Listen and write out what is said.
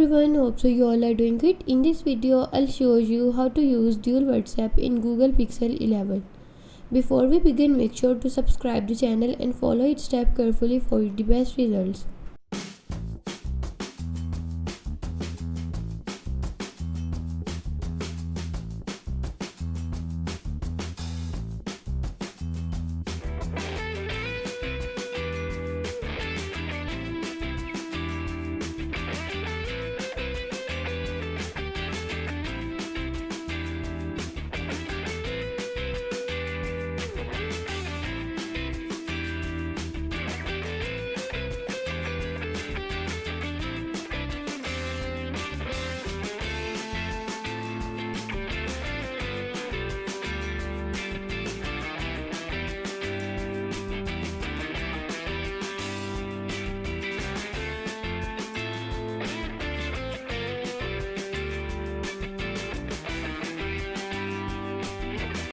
everyone, hope so you all are doing good. In this video, I'll show you how to use dual WhatsApp in Google Pixel 11. Before we begin, make sure to subscribe the channel and follow each step carefully for the best results.